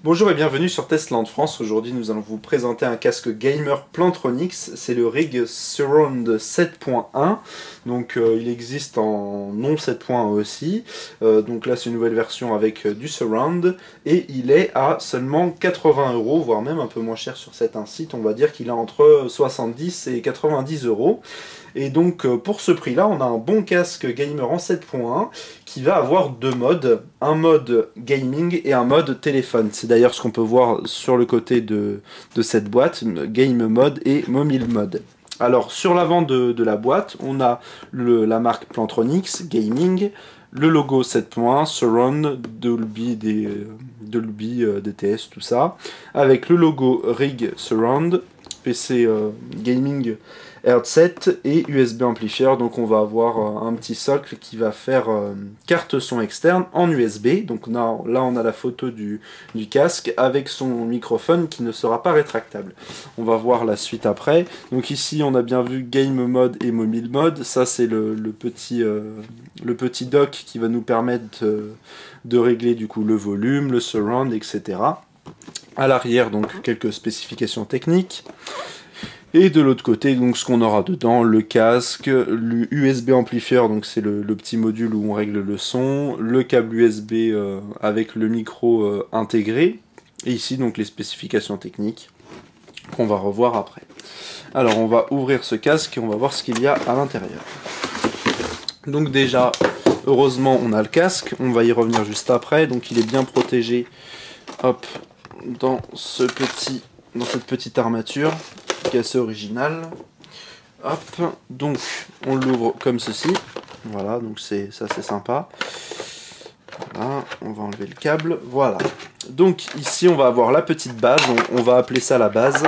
Bonjour et bienvenue sur Testland France. Aujourd'hui nous allons vous présenter un casque gamer Plantronics. C'est le Rig Surround 7.1. Donc il existe en non 7.1 aussi. Donc là c'est une nouvelle version avec du surround. Et il est à seulement 80 €, voire même un peu moins cher sur certains sites. On va dire qu'il est entre 70 et 90 €. Et donc pour ce prix là on a un bon casque gamer en 7.1 qui va avoir deux modes, un mode gaming et un mode téléphone. C'est d'ailleurs ce qu'on peut voir sur le côté de cette boîte, game mode et mobile mode. Alors sur l'avant de la boîte on a la marque Plantronics Gaming, le logo 7.1, Surround, Dolby DTS, tout ça, avec le logo Rig Surround, PC Gaming R7 et USB amplifier. Donc on va avoir un petit socle qui va faire carte son externe en USB. Donc là on a la photo du casque avec son microphone qui ne sera pas rétractable. On va voir la suite après. Donc ici on a bien vu Game Mode et Mobile Mode. Ça c'est le petit dock qui va nous permettre de régler du coup le volume, le surround, etc. À l'arrière donc quelques spécifications techniques. Et de l'autre côté, donc ce qu'on aura dedans, le casque, l'USB amplifier, donc c'est le petit module où on règle le son, le câble USB avec le micro intégré, et ici donc les spécifications techniques qu'on va revoir après. Alors on va ouvrir ce casque et on va voir ce qu'il y a à l'intérieur. Donc déjà, heureusement on a le casque, on va y revenir juste après, donc il est bien protégé, hop, dans cette petite armature qui est assez original. Hop, donc on l'ouvre comme ceci. Voilà, donc c'est sympa. Voilà, on va enlever le câble. Voilà. Donc ici on va avoir la petite base, on va appeler ça la base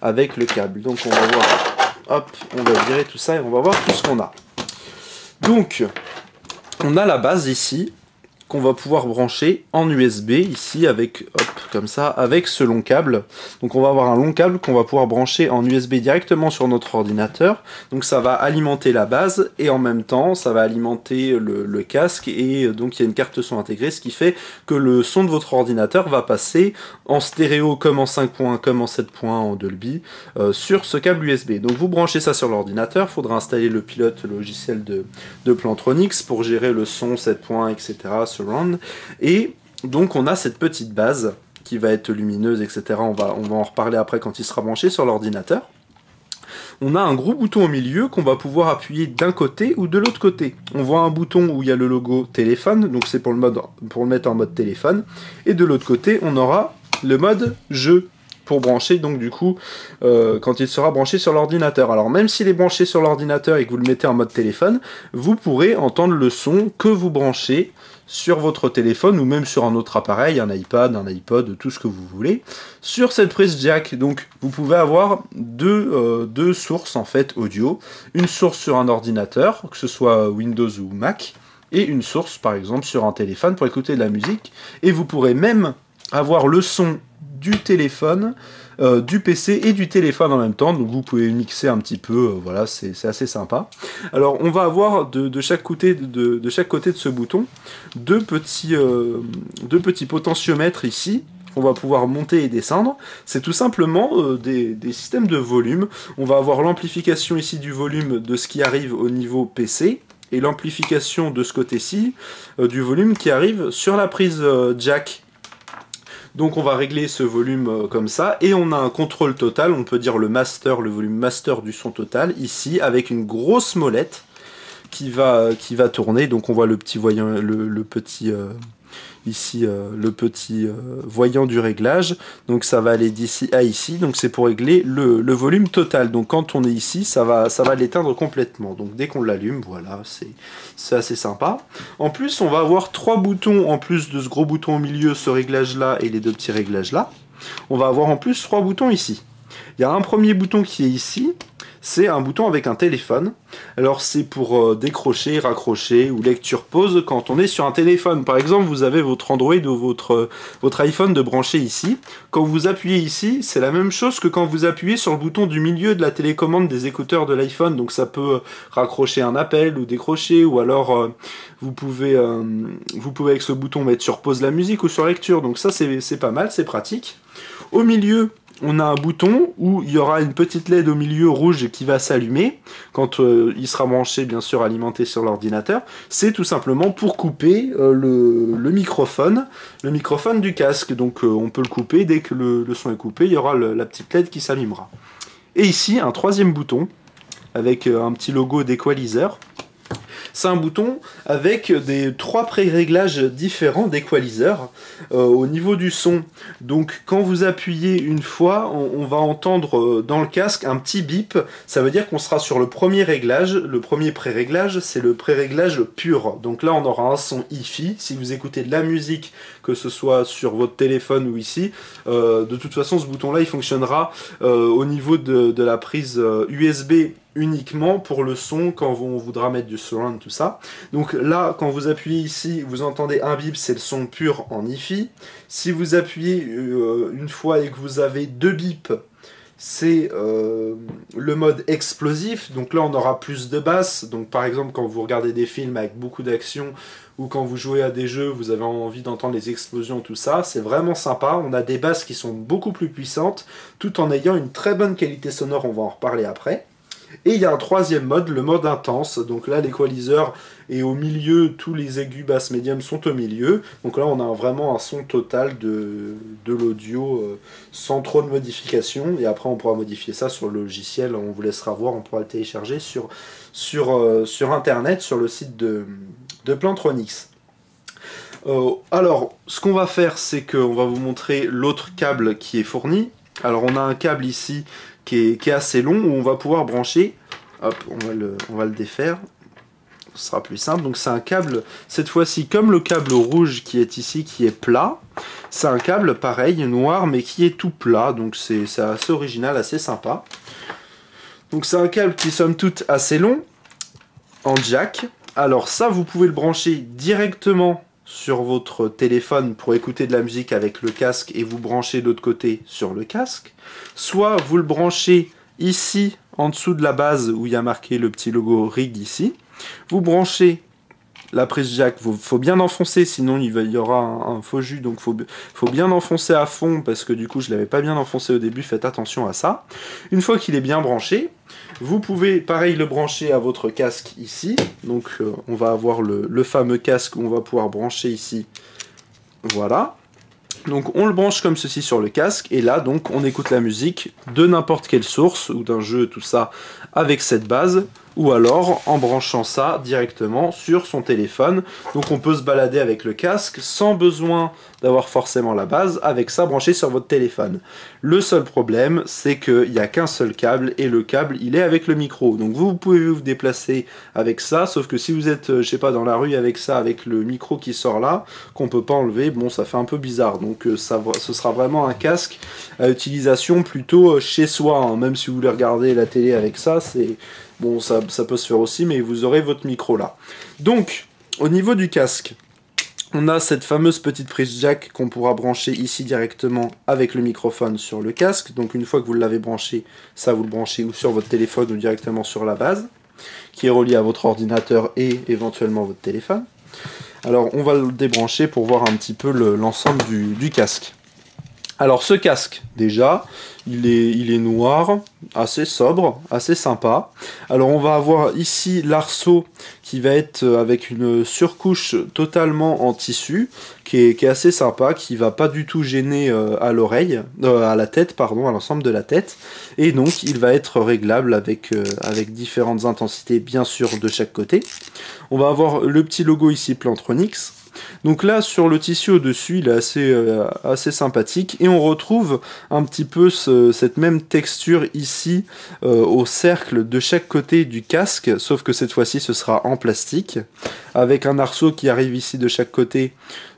avec le câble. Donc on va voir, hop, on va virer tout ça et on va voir tout ce qu'on a. Donc on a la base ici qu'on va pouvoir brancher en USB ici avec, hop, comme ça, avec ce long câble. Donc on va avoir un long câble qu'on va pouvoir brancher en USB directement sur notre ordinateur. Donc ça va alimenter la base et en même temps ça va alimenter le casque, et donc il y a une carte son intégrée, ce qui fait que le son de votre ordinateur va passer en stéréo comme en 5.1 comme en 7.1 en Dolby sur ce câble USB. Donc vous branchez ça sur l'ordinateur, il faudra installer le pilote logiciel de Plantronics pour gérer le son 7.1, etc. Et donc on a cette petite base qui va être lumineuse, etc. On va en reparler après quand il sera branché sur l'ordinateur. On a un gros bouton au milieu qu'on va pouvoir appuyer d'un côté ou de l'autre côté. On voit un bouton où il y a le logo téléphone, donc c'est pour le mettre en mode téléphone. Et de l'autre côté, on aura le mode jeu, pour brancher donc du coup quand il sera branché sur l'ordinateur. Alors même s'il est branché sur l'ordinateur et que vous le mettez en mode téléphone, vous pourrez entendre le son que vous branchez sur votre téléphone ou même sur un autre appareil, un iPad, un iPod, tout ce que vous voulez, sur cette prise jack. Donc vous pouvez avoir deux sources en fait audio, une source sur un ordinateur, que ce soit Windows ou Mac, et une source par exemple sur un téléphone pour écouter de la musique, et vous pourrez même avoir le son du téléphone, du PC et du téléphone en même temps, donc vous pouvez mixer un petit peu, voilà, c'est assez sympa. Alors on va avoir de chaque côté de ce bouton deux petits potentiomètres ici, qu'on va pouvoir monter et descendre. C'est tout simplement des systèmes de volume. On va avoir l'amplification ici du volume de ce qui arrive au niveau PC, et l'amplification de ce côté-ci du volume qui arrive sur la prise jack. Donc on va régler ce volume comme ça, et on a un contrôle total, on peut dire le volume master du son total, ici, avec une grosse molette qui va tourner. Donc on voit le petit voyant, le petit voyant du réglage. Donc ça va aller d'ici à ici, donc c'est pour régler le volume total. Donc quand on est ici, ça va l'éteindre complètement. Donc dès qu'on l'allume, voilà, c'est assez sympa. En plus, on va avoir trois boutons en plus de ce gros bouton au milieu, ce réglage là et les deux petits réglages là. On va avoir en plus trois boutons ici. Il y a un premier bouton qui est ici, c'est un bouton avec un téléphone. Alors c'est pour décrocher, raccrocher ou lecture pause quand on est sur un téléphone. Par exemple, vous avez votre Android ou votre iPhone de brancher ici. Quand vous appuyez ici, c'est la même chose que quand vous appuyez sur le bouton du milieu de la télécommande des écouteurs de l'iPhone. Donc ça peut raccrocher un appel ou décrocher, ou alors vous pouvez avec ce bouton mettre sur pause la musique ou sur lecture. Donc ça c'est pas mal, c'est pratique. Au milieu, on a un bouton où il y aura une petite LED au milieu rouge qui va s'allumer quand il sera branché, bien sûr, alimenté sur l'ordinateur. C'est tout simplement pour couper le microphone du casque. Donc on peut le couper, dès que le son est coupé, il y aura la petite LED qui s'allumera. Et ici, un troisième bouton avec un petit logo d'Equalizer. C'est un bouton avec trois pré-réglages différents d'Equalizer au niveau du son. Donc quand vous appuyez une fois, on va entendre dans le casque un petit bip. Ça veut dire qu'on sera sur le premier réglage. Le premier pré-réglage, c'est le pré-réglage pur. Donc là, on aura un son hi-fi. Si vous écoutez de la musique, que ce soit sur votre téléphone ou ici, de toute façon, ce bouton-là, il fonctionnera au niveau de la prise USB uniquement pour le son quand on voudra mettre du surround, tout ça. Donc là, quand vous appuyez ici, vous entendez un bip, c'est le son pur en hi-fi. Si vous appuyez une fois et que vous avez deux bips, c'est le mode explosif. Donc là, on aura plus de basse. Donc par exemple, quand vous regardez des films avec beaucoup d'action ou quand vous jouez à des jeux, vous avez envie d'entendre les explosions, tout ça, c'est vraiment sympa. On a des basses qui sont beaucoup plus puissantes, tout en ayant une très bonne qualité sonore, on va en reparler après. Et il y a un troisième mode, le mode intense. Donc là, l'équaliseur est au milieu, tous les aigus basses médiums sont au milieu. Donc là, on a vraiment un son total de l'audio sans trop de modifications. Et après, on pourra modifier ça sur le logiciel, on vous laissera voir, on pourra le télécharger sur Internet, sur le site de Plantronics. Alors, ce qu'on va faire, c'est qu'on va vous montrer l'autre câble qui est fourni. Alors, on a un câble ici qui est assez long, où on va pouvoir brancher, hop, on va le défaire, ce sera plus simple. Donc c'est un câble, cette fois-ci, comme le câble rouge qui est ici, qui est plat, c'est un câble pareil, noir, mais qui est tout plat, donc c'est assez original, assez sympa. Donc c'est un câble qui est somme toute assez long, en jack. Alors ça, vous pouvez le brancher directement sur votre téléphone pour écouter de la musique avec le casque et vous branchez de l'autre côté sur le casque. Soit vous le branchez ici en dessous de la base où il y a marqué le petit logo RIG ici. Vous branchez la prise jack, il faut bien enfoncer, sinon il y aura un faux jus, donc faut bien enfoncer à fond, parce que du coup je l'avais pas bien enfoncé au début, faites attention à ça. Une fois qu'il est bien branché, vous pouvez pareil le brancher à votre casque ici, donc on va avoir le fameux casque où on va pouvoir brancher ici, voilà. Donc on le branche comme ceci sur le casque, et là donc on écoute la musique de n'importe quelle source, ou d'un jeu, tout ça, avec cette base, ou alors en branchant ça directement sur son téléphone. Donc on peut se balader avec le casque sans besoin d'avoir forcément la base, avec ça branché sur votre téléphone. Le seul problème, c'est qu'il n'y a qu'un seul câble, et le câble il est avec le micro. Donc vous pouvez vous déplacer avec ça, sauf que si vous êtes, je sais pas, dans la rue avec ça, avec le micro qui sort là, qu'on peut pas enlever, bon ça fait un peu bizarre. Donc ce sera vraiment un casque à utilisation plutôt chez soi, hein. Même si vous voulez regarder la télé avec ça, c'est... Bon, ça peut se faire aussi, mais vous aurez votre micro là. Donc, au niveau du casque, on a cette fameuse petite prise jack qu'on pourra brancher ici directement avec le microphone sur le casque. Donc une fois que vous l'avez branché, ça vous le branchez ou sur votre téléphone ou directement sur la base, qui est reliée à votre ordinateur et éventuellement votre téléphone. Alors on va le débrancher pour voir un petit peu l'ensemble du casque. Alors ce casque, déjà, il est noir, assez sobre, assez sympa. Alors on va avoir ici l'arceau qui va être avec une surcouche totalement en tissu, qui est assez sympa, qui va pas du tout gêner à l'oreille, à la tête, pardon, à l'ensemble de la tête. Et donc il va être réglable avec différentes intensités, bien sûr, de chaque côté. On va avoir le petit logo ici, Plantronics. Donc là, sur le tissu au-dessus, il est assez sympathique. Et on retrouve un petit peu cette même texture ici, au cercle de chaque côté du casque, sauf que cette fois-ci, ce sera en plastique, avec un arceau qui arrive ici de chaque côté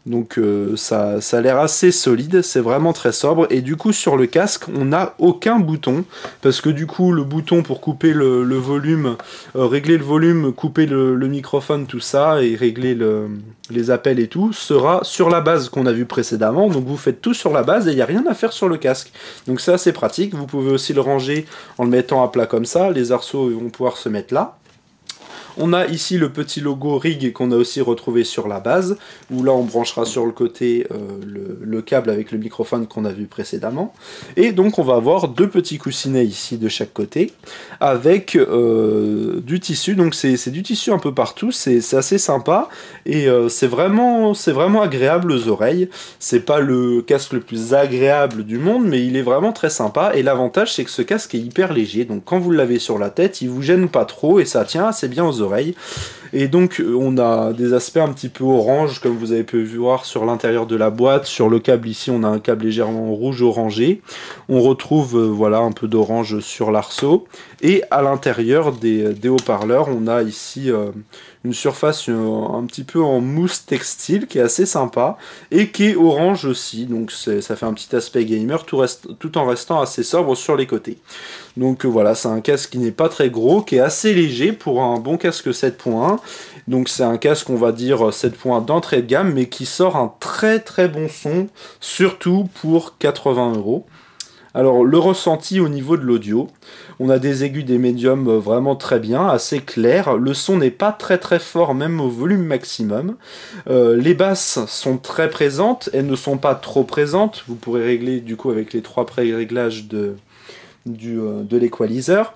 Donc ça a l'air assez solide, c'est vraiment très sobre. Et du coup sur le casque on n'a aucun bouton, parce que du coup le bouton pour couper le volume, régler le volume, couper le microphone, tout ça, et régler les appels et tout, sera sur la base qu'on a vu précédemment. Donc vous faites tout sur la base et il n'y a rien à faire sur le casque. Donc c'est assez pratique. Vous pouvez aussi le ranger en le mettant à plat comme ça, les arceaux vont pouvoir se mettre là. On a ici le petit logo Rig qu'on a aussi retrouvé sur la base, où là on branchera sur le côté le câble avec le microphone qu'on a vu précédemment. Et donc on va avoir deux petits coussinets ici de chaque côté, avec du tissu, donc c'est du tissu un peu partout, c'est assez sympa, et c'est vraiment agréable aux oreilles. C'est pas le casque le plus agréable du monde, mais il est vraiment très sympa, et l'avantage c'est que ce casque est hyper léger, donc quand vous l'avez sur la tête, il vous gêne pas trop, et ça tient assez bien aux oreilles. Et donc on a des aspects un petit peu orange comme vous avez pu voir sur l'intérieur de la boîte. Sur le câble ici on a un câble légèrement rouge orangé, on retrouve voilà un peu d'orange sur l'arceau, et à l'intérieur des haut-parleurs on a ici une surface un petit peu en mousse textile qui est assez sympa et qui est orange aussi, donc ça fait un petit aspect gamer tout en restant assez sobre sur les côtés. Donc voilà, c'est un casque qui n'est pas très gros, qui est assez léger pour un bon casque 7.1. Donc c'est un casque, on va dire 7.1 d'entrée de gamme, mais qui sort un très très bon son, surtout pour 80 €. Alors le ressenti au niveau de l'audio, on a des aigus, des médiums vraiment très bien, assez clairs. Le son n'est pas très très fort, même au volume maximum. Les basses sont très présentes, elles ne sont pas trop présentes. Vous pourrez régler du coup avec les 3 pré-réglages de l'équaliseur.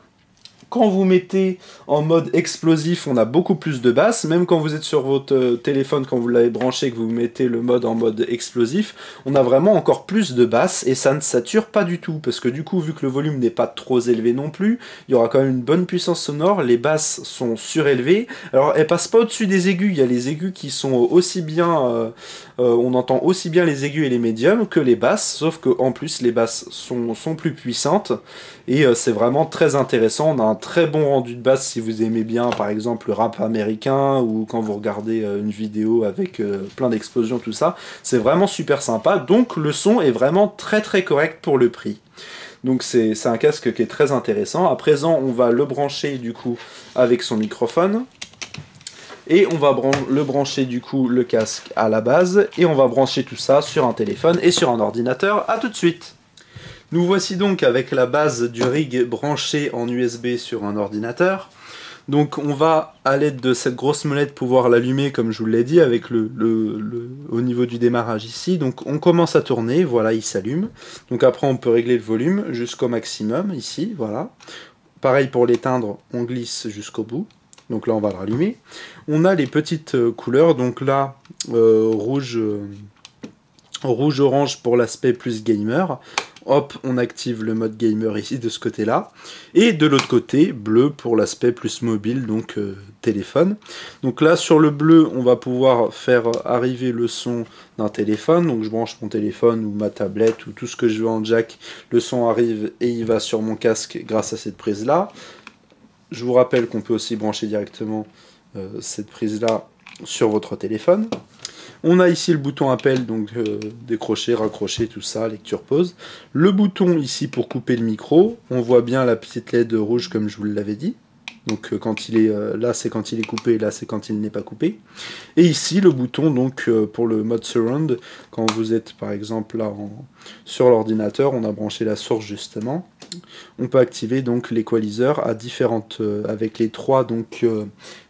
Quand vous mettez en mode explosif, on a beaucoup plus de basses. Même quand vous êtes sur votre téléphone, quand vous l'avez branché, que vous mettez le mode en mode explosif, on a vraiment encore plus de basses et ça ne sature pas du tout. Parce que du coup, vu que le volume n'est pas trop élevé non plus, il y aura quand même une bonne puissance sonore. Les basses sont surélevées. Alors, elles passent pas au-dessus des aigus. Il y a les aigus qui sont aussi bien... on entend aussi bien les aigus et les médiums que les basses. Sauf qu'en plus, les basses sont plus puissantes. Et c'est vraiment très intéressant. On a un très bon rendu de basse si vous aimez bien par exemple le rap américain, ou quand vous regardez une vidéo avec plein d'explosions, tout ça. C'est vraiment super sympa, donc le son est vraiment très très correct pour le prix. Donc c'est un casque qui est très intéressant. À présent on va le brancher du coup avec son microphone. Et on va le brancher du coup le casque à la base, et on va brancher tout ça sur un téléphone et sur un ordinateur. À tout de suite. Nous voici donc avec la base du Rig branchée en USB sur un ordinateur. Donc on va, à l'aide de cette grosse molette, pouvoir l'allumer comme je vous l'ai dit, avec au niveau du démarrage ici. Donc on commence à tourner, voilà, il s'allume. Donc après on peut régler le volume jusqu'au maximum ici, voilà. Pareil pour l'éteindre, on glisse jusqu'au bout. Donc là on va le rallumer. On a les petites couleurs, donc là rouge-orange pour l'aspect plus gamer. Hop, on active le mode gamer ici de ce côté-là. Et de l'autre côté, bleu pour l'aspect plus mobile, donc téléphone. Donc là, sur le bleu, on va pouvoir faire arriver le son d'un téléphone. Donc je branche mon téléphone ou ma tablette ou tout ce que je veux en jack. Le son arrive et il va sur mon casque grâce à cette prise-là. Je vous rappelle qu'on peut aussi brancher directement cette prise-là sur votre téléphone. On a ici le bouton appel, donc décrocher, raccrocher, tout ça, lecture, pause. Le bouton ici pour couper le micro. On voit bien la petite LED rouge comme je vous l'avais dit. Donc quand il est là, c'est quand il est coupé, là c'est quand il n'est pas coupé. Et ici le bouton donc pour le mode surround, quand vous êtes par exemple là sur l'ordinateur, on a branché la source justement. On peut activer donc l'équaliseur à différentes avec les 3 donc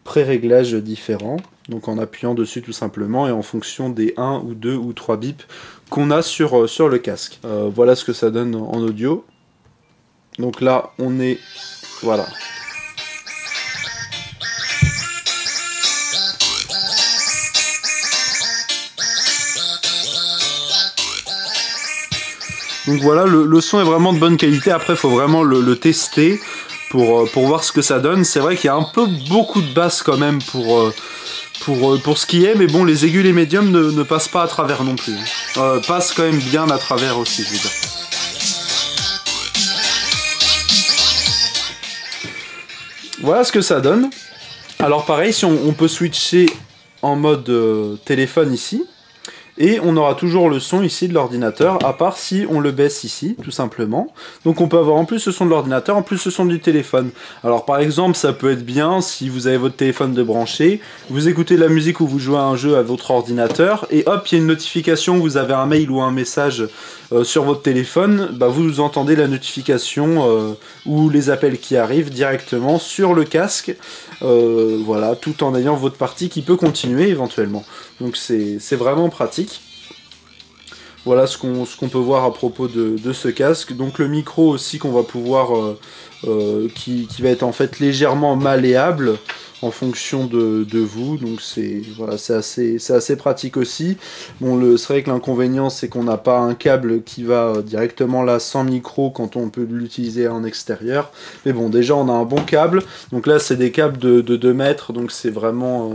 pré-réglages différents. Donc en appuyant dessus tout simplement et en fonction des 1 ou 2 ou 3 bips qu'on a sur le casque. Voilà ce que ça donne en audio. Donc là on est... Voilà. Donc voilà, le son est vraiment de bonne qualité. Après il faut vraiment le tester pour voir ce que ça donne. C'est vrai qu'il y a un peu beaucoup de basse quand même pour ce qui est, mais bon, les aigus, les médiums ne passent pas à travers non plus. Passent quand même bien à travers aussi, je veux dire. Voilà ce que ça donne. Alors pareil, si on peut switcher en mode téléphone ici, Et on aura toujours le son ici de l'ordinateur, à part si on le baisse ici, tout simplement. Donc on peut avoir en plus le son de l'ordinateur, en plus le son du téléphone. Alors par exemple, ça peut être bien si vous avez votre téléphone de branché, vous écoutez de la musique ou vous jouez à un jeu à votre ordinateur, et hop, il y a une notification, vous avez un mail ou un message sur votre téléphone, bah, vous entendez la notification ou les appels qui arrivent directement sur le casque, voilà, tout en ayant votre partie qui peut continuer éventuellement. Donc c'est vraiment pratique. Voilà ce qu'on peut voir à propos de ce casque. Donc le micro aussi qu'on va pouvoir, qui va être en fait légèrement malléable en fonction de vous, donc voilà, c'est assez pratique aussi. Bon, c'est vrai que l'inconvénient c'est qu'on n'a pas un câble qui va directement là sans micro quand on peut l'utiliser en extérieur, mais bon, déjà on a un bon câble, donc là c'est des câbles de 2 mètres, donc c'est vraiment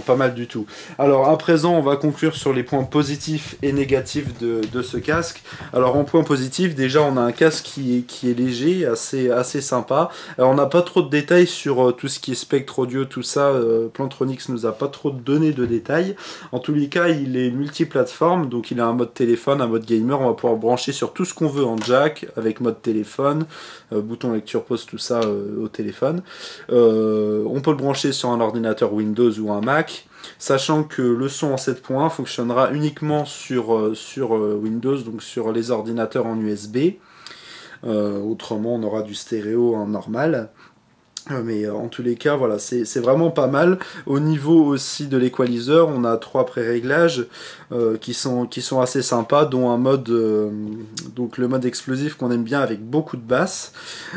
pas mal du tout. Alors à présent on va conclure sur les points positifs et négatifs de ce casque. Alors en point positif, déjà on a un casque qui est léger, assez sympa. Alors on n'a pas trop de détails sur tout ce qui est spectre audio, tout ça, Plantronics nous a pas trop donné de détails. En tous les cas, il est multiplateforme, donc il a un mode téléphone, un mode gamer, on va pouvoir brancher sur tout ce qu'on veut en jack, avec mode téléphone, bouton lecture pause, tout ça au téléphone. On peut le brancher sur un ordinateur Windows ou un Mac, sachant que le son en 7 points fonctionnera uniquement sur Windows, donc sur les ordinateurs en USB. Autrement, on aura du stéréo en normal. Mais en tous les cas, voilà, c'est vraiment pas mal. Au niveau aussi de l'équaliseur, on a 3 pré-réglages qui sont assez sympas, dont un mode, donc le mode explosif qu'on aime bien avec beaucoup de basses.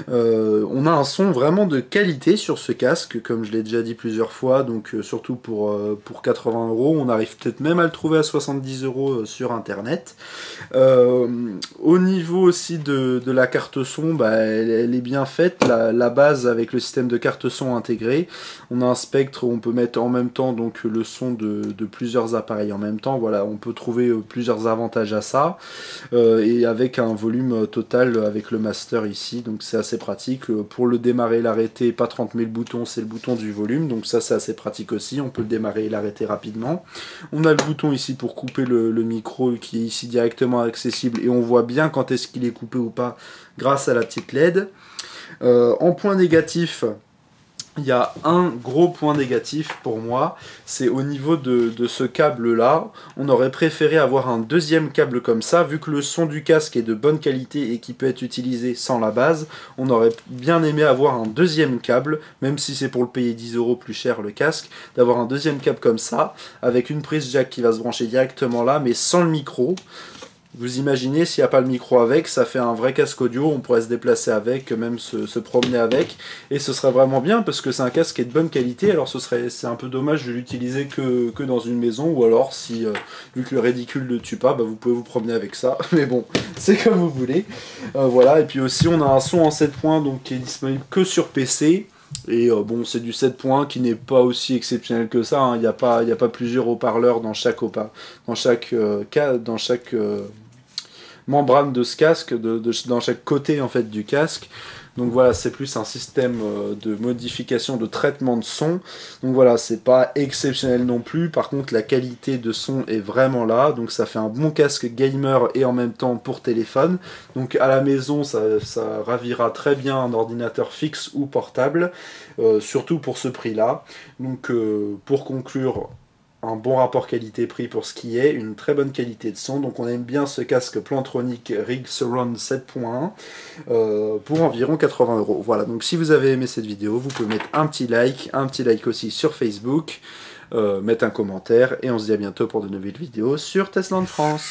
On a un son vraiment de qualité sur ce casque, comme je l'ai déjà dit plusieurs fois, donc surtout pour 80 €. On arrive peut-être même à le trouver à 70 € sur internet. Au niveau aussi de la carte son, bah, elle est bien faite, la base avec le système de carte son intégrée. On a un spectre où on peut mettre en même temps donc le son de plusieurs appareils en même temps. Voilà, on peut trouver plusieurs avantages à ça. Et avec un volume total avec le master ici, donc c'est assez pratique. Pour le démarrer et l'arrêter, pas 30 000 boutons, c'est le bouton du volume, donc ça c'est assez pratique aussi. On peut le démarrer et l'arrêter rapidement. On a le bouton ici pour couper le micro qui est ici directement accessible et on voit bien quand est-ce qu'il est coupé ou pas grâce à la petite LED. En point négatif, il y a un gros point négatif pour moi, c'est au niveau de ce câble là. On aurait préféré avoir un deuxième câble comme ça, vu que le son du casque est de bonne qualité et qui peut être utilisé sans la base. On aurait bien aimé avoir un deuxième câble, même si c'est pour le payer 10 € plus cher le casque, d'avoir un deuxième câble comme ça, avec une prise jack qui va se brancher directement là, mais sans le micro. Vous imaginez, s'il n'y a pas le micro avec, ça fait un vrai casque audio, on pourrait se déplacer avec, même se promener avec, et ce serait vraiment bien, parce que c'est un casque qui est de bonne qualité, alors c'est un peu dommage de l'utiliser que dans une maison, ou alors, si vu que le ridicule ne tue pas, bah, vous pouvez vous promener avec ça, mais bon, c'est comme vous voulez. Voilà, et puis aussi on a un son en 7 points, donc qui est disponible que sur PC, et bon, c'est du 7 points qui n'est pas aussi exceptionnel que ça, hein. Il n'y a pas plusieurs haut-parleurs dans chaque membrane de ce casque, dans chaque côté en fait du casque. Donc voilà, c'est plus un système de modification, de traitement de son. Donc voilà, c'est pas exceptionnel non plus. Par contre, la qualité de son est vraiment là. Donc ça fait un bon casque gamer et en même temps pour téléphone. Donc à la maison, ça ravira très bien un ordinateur fixe ou portable. Surtout pour ce prix-là. Donc pour conclure, un bon rapport qualité-prix pour ce qui est, une très bonne qualité de son, donc on aime bien ce casque Plantronics Rig Surround 7.1 pour environ 80 €. Voilà, donc si vous avez aimé cette vidéo, vous pouvez mettre un petit like aussi sur Facebook, mettre un commentaire, et on se dit à bientôt pour de nouvelles vidéos sur Testland France.